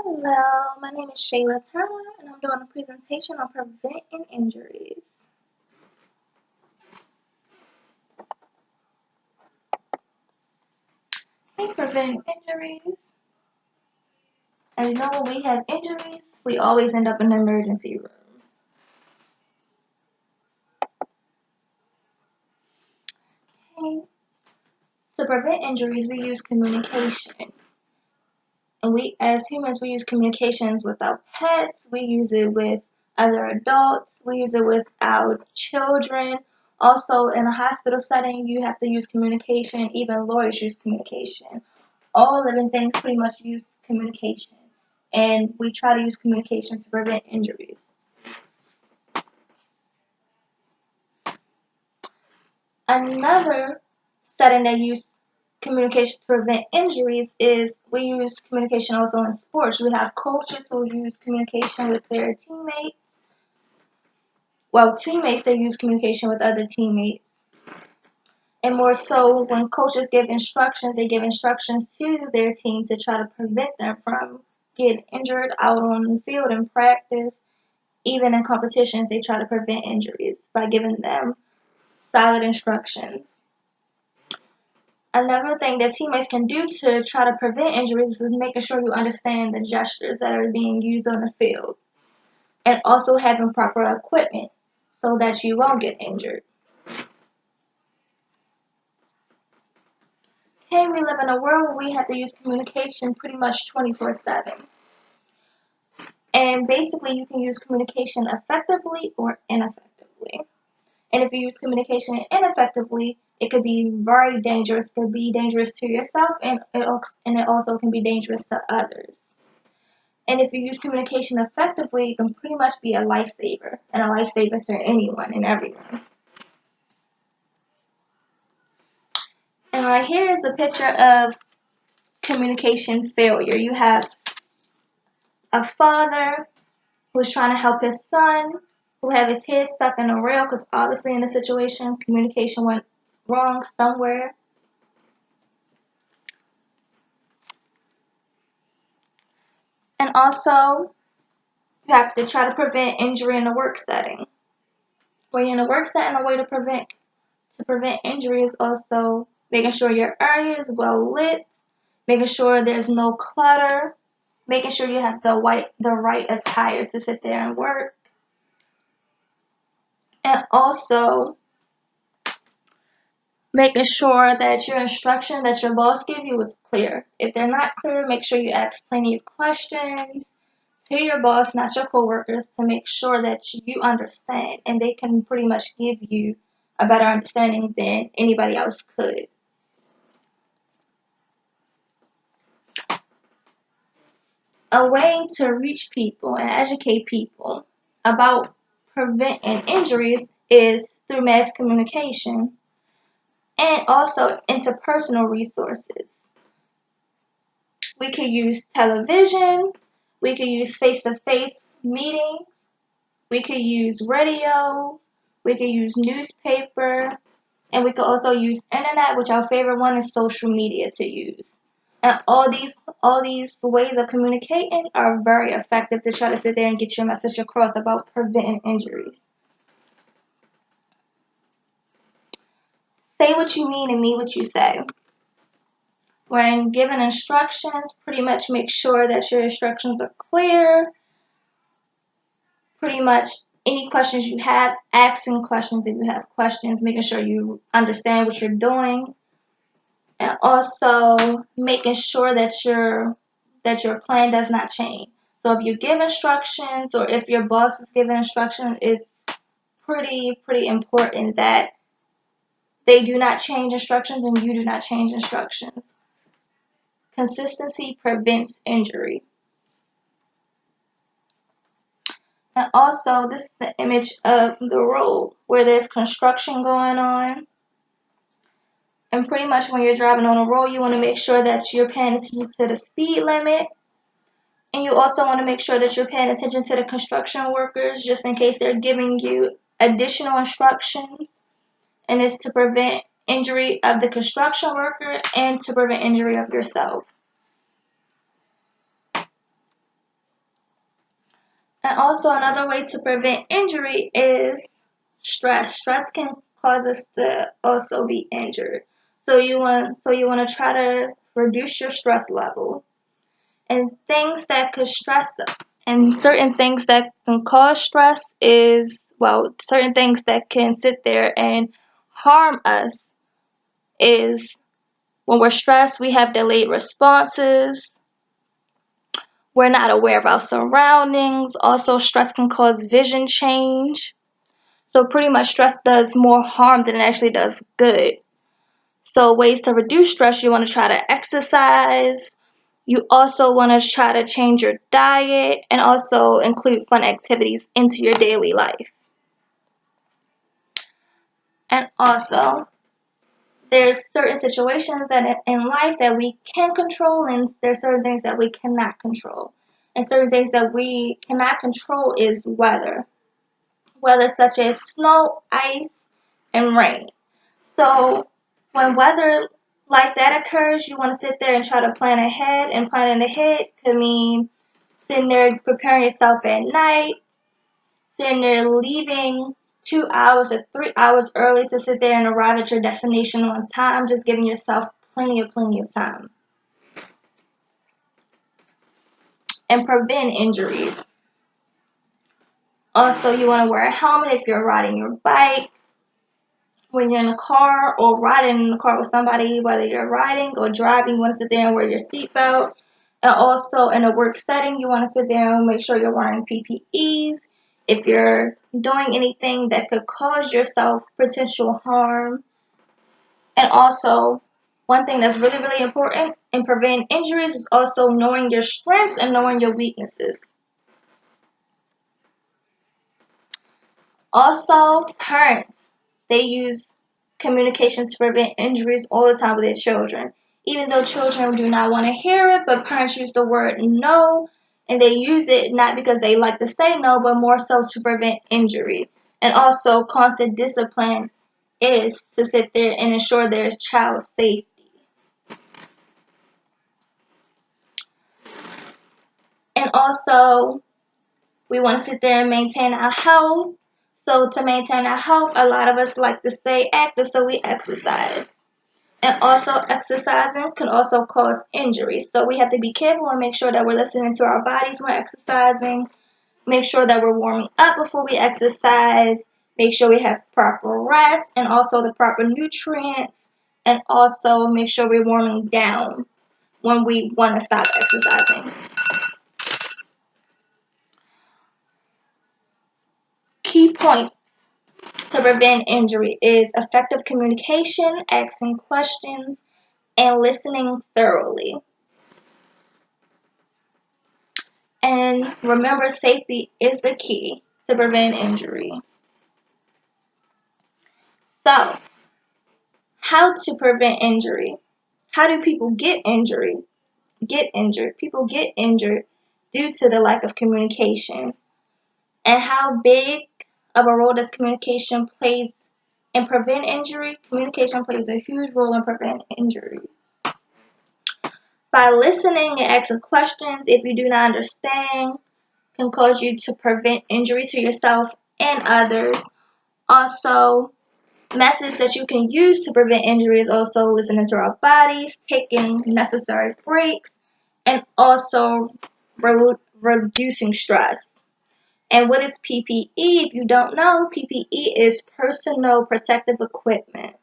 Hello, my name is Shayla Turner, and I'm doing a presentation on preventing injuries. Okay, preventing injuries. As you know, when we have injuries, we always end up in the emergency room. Okay. To prevent injuries, we use communication. And we, as humans, we use communications with our pets, we use it with other adults, we use it with our children. Also, in a hospital setting, you have to use communication. Even lawyers use communication. All living things pretty much use communication, and we try to use communication to prevent injuries. Another setting that use communication to prevent injuries is we use communication also in sports. We have coaches who use communication with their teammates. Well, teammates, they use communication with other teammates. And more so, when coaches give instructions, they give instructions to their team to try to prevent them from getting injured out on the field in practice. Even in competitions, they try to prevent injuries by giving them solid instructions. Another thing that teammates can do to try to prevent injuries is making sure you understand the gestures that are being used on the field, and also having proper equipment so that you won't get injured. Okay, we live in a world where we have to use communication pretty much 24/7. And basically, you can use communication effectively or ineffectively. And if you use communication ineffectively, it could be very dangerous. It could be dangerous to yourself, and it also can be dangerous to others. And if you use communication effectively, it can pretty much be a lifesaver, and a lifesaver for anyone and everyone. And right here is a picture of communication failure. You have a father who's trying to help his son, who have his head stuck in a rail because obviously in the situation, communication went wrong somewhere. And also, you have to try to prevent injury in the work setting. When you're in a work setting, a way to prevent injury is also making sure your area is well lit, making sure there's no clutter, making sure you have the right attire to sit there and work, and also making sure that your instruction that your boss give you is clear. If they're not clear, make sure you ask plenty of questions to your boss, not your coworkers, to make sure that you understand and they can pretty much give you a better understanding than anybody else could. A way to reach people and educate people about preventing injuries is through mass communication and also interpersonal resources. We could use television, we could use face-to-face meetings, we could use radio, we could use newspaper, and we could also use internet, which our favorite one is social media to use. And all these ways of communicating are very effective to try to sit there and get your message across about preventing injuries. Say what you mean and mean what you say. When given instructions, pretty much make sure that your instructions are clear. Pretty much any questions you have, asking questions if you have questions, making sure you understand what you're doing, and also making sure that your plan does not change. So if you give instructions or if your boss is giving instructions, it's pretty important that they do not change instructions and you do not change instructions. Consistency prevents injury. And also, this is the image of the road where there's construction going on. And pretty much when you're driving on a road, you want to make sure that you're paying attention to the speed limit. And you also want to make sure that you're paying attention to the construction workers just in case they're giving you additional instructions. And it's to prevent injury of the construction worker and to prevent injury of yourself. And also another way to prevent injury is stress. Stress can cause us to also be injured. So you want to try to reduce your stress level. And things that could stress and certain things that can cause stress is, well, certain things that can sit there and harm us is when we're stressed, we have delayed responses. We're not aware of our surroundings. Also, stress can cause vision change. So pretty much stress does more harm than it actually does good. So ways to reduce stress, you want to try to exercise. You also want to try to change your diet and also include fun activities into your daily life. And also, there's certain situations that in life that we can control, and there's certain things that we cannot control. And certain things that we cannot control is weather. Weather such as snow, ice, and rain. So when weather like that occurs, you want to sit there and try to plan ahead. And planning ahead could mean sitting there preparing yourself at night, sitting there leaving 2 hours or 3 hours early to sit there and arrive at your destination on time, just giving yourself plenty of time. And prevent injuries. Also, you want to wear a helmet if you're riding your bike. When you're in a car or riding in the car with somebody, whether you're riding or driving, you want to sit there and wear your seatbelt. And also in a work setting, you want to sit there and make sure you're wearing PPEs. If you're doing anything that could cause yourself potential harm. And also, one thing that's really important in preventing injuries is also knowing your strengths and knowing your weaknesses. Also, parents, they use communication to prevent injuries all the time with their children. Even though children do not want to hear it, but parents use the word no, and they use it not because they like to say no, but more so to prevent injury. And also, constant discipline is to sit there and ensure there's child safety. And also, we want to sit there and maintain our health. So to maintain our health, a lot of us like to stay active, so we exercise. And also exercising can also cause injuries. So we have to be careful and make sure that we're listening to our bodies when exercising. Make sure that we're warming up before we exercise. Make sure we have proper rest and also the proper nutrients. And also make sure we're warming down when we want to stop exercising. Key points to prevent injury is effective communication, asking questions, and listening thoroughly. And remember, safety is the key to prevent injury. So, how to prevent injury? How do people get injury? Get injured. People get injured due to the lack of communication. And how big of a role does communication plays in prevent injury? Communication plays a huge role in prevent injury. By listening and asking questions, if you do not understand, can cause you to prevent injury to yourself and others. Also, methods that you can use to prevent injury is also listening to our bodies, taking necessary breaks, and also reducing stress. And what is PPE? If you don't know, PPE is personal protective equipment.